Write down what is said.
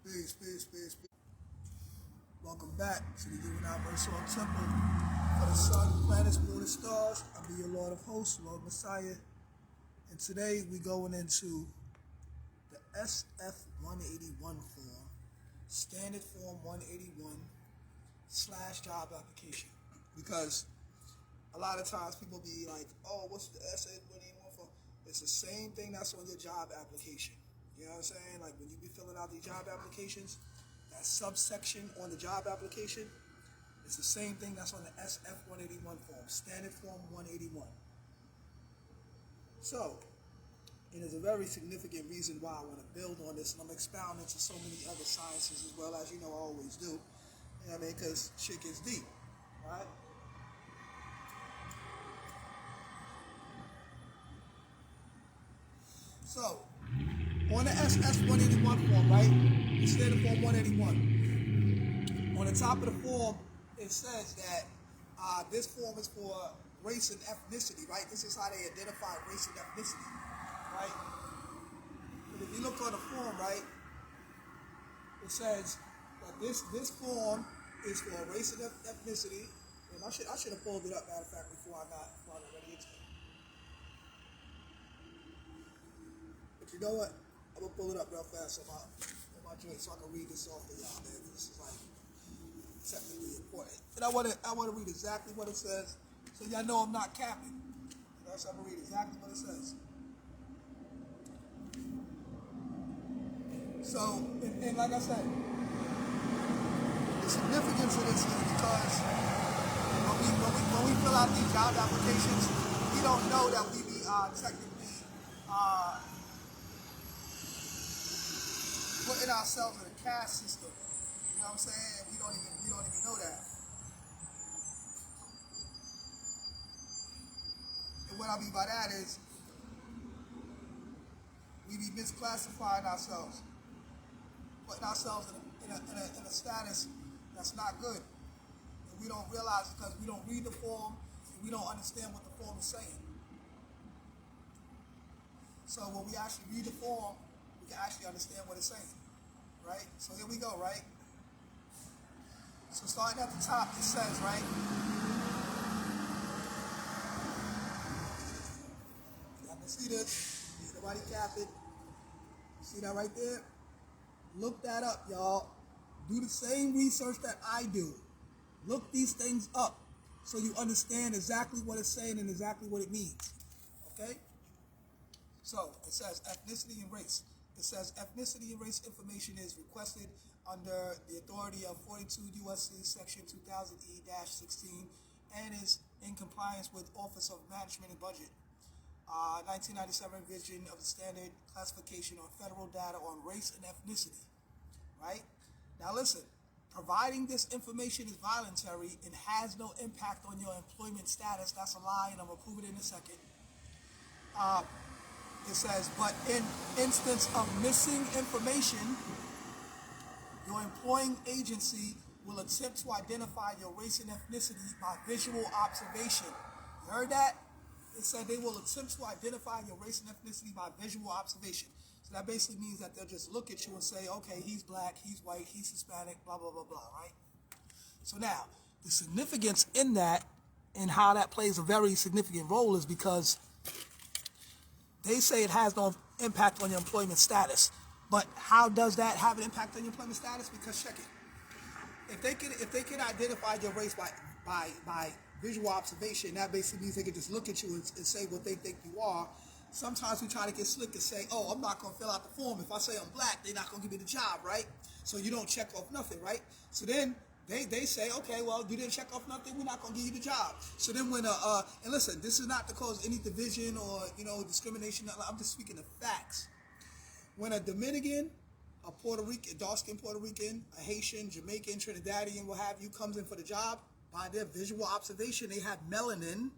Peace, peace, peace, peace. Welcome back to the Universal Temple for the sun, planets, moon, and stars. I'll be your Lord of Hosts, Lord Messiah. And today we're going into the SF-181 form, Standard Form 181 / job application. Because a lot of times people be like, oh, what's the SF-181 form? It's the same thing that's on your job application. You know what I'm saying? Like when you be filling out these job applications, that subsection on the job application, it's the same thing that's on the SF-181 form, Standard Form 181. So, and there's a very significant reason why I want to build on this, and I'm expounding into so many other sciences as well, as you know I always do. You know what I mean? Because shit gets deep, right? So, on the SF-181 form, right? The Standard Form 181. On the top of the form, it says that this form is for race and ethnicity, right? This is how they identify race and ethnicity, right? But if you look on the form, right, it says that this form is for race and ethnicity. And I should have pulled it up, matter of fact, before I got ready into it. But you know what? I'm gonna pull it up real fast on my joint so I can read this off to y'all, man. This is like technically important. And I wanna read exactly what it says, so y'all know I'm not capping. You know, so I'm gonna read exactly what it says. So, and like I said, the significance of this is because when we fill out these job applications, we don't know that we be technically putting ourselves in a caste system. You know what I'm saying? We don't even know that. And what I mean by that is we be misclassifying ourselves, putting ourselves in a status that's not good. And we don't realize it because we don't read the form and we don't understand what the form is saying. So when we actually read the form, we can actually understand what it's saying, right? So here we go, right? So starting at the top, it says, right? Y'all can see this. Nobody cap it. See that right there? Look that up, y'all. Do the same research that I do. Look these things up so you understand exactly what it's saying and exactly what it means. Okay? So it says ethnicity and race. It says ethnicity and race information is requested under the authority of 42 U.S.C. Section 2000E-16 and is in compliance with Office of Management and Budget. 1997 Vision of the Standard Classification on Federal Data on Race and Ethnicity. Right? Now listen, providing this information is voluntary and has no impact on your employment status. That's a lie, and I'm going to prove it in a second. It says, but in instance of missing information, your employing agency will attempt to identify your race and ethnicity by visual observation. You heard that? It said they will attempt to identify your race and ethnicity by visual observation. So that basically means that they'll just look at you and say, okay, he's black, he's white, he's Hispanic, blah, blah, blah, blah, right? So now, the significance in that and how that plays a very significant role is because they say it has no impact on your employment status. But how does that have an impact on your employment status? Because check it. If they can identify your race by visual observation, that basically means they can just look at you and say what they think you are. Sometimes we try to get slick and say, oh, I'm not going to fill out the form. If I say I'm black, they're not going to give me the job, right? So you don't check off nothing, right? So then they say, okay, well, you didn't check off nothing, we're not going to give you the job. So then when, and listen, this is not to cause any division or, discrimination. I'm just speaking of facts. When a Dominican, a Puerto Rican, dark-skinned Puerto Rican, a Haitian, Jamaican, Trinidadian, what have you, comes in for the job, by their visual observation, they have melanin,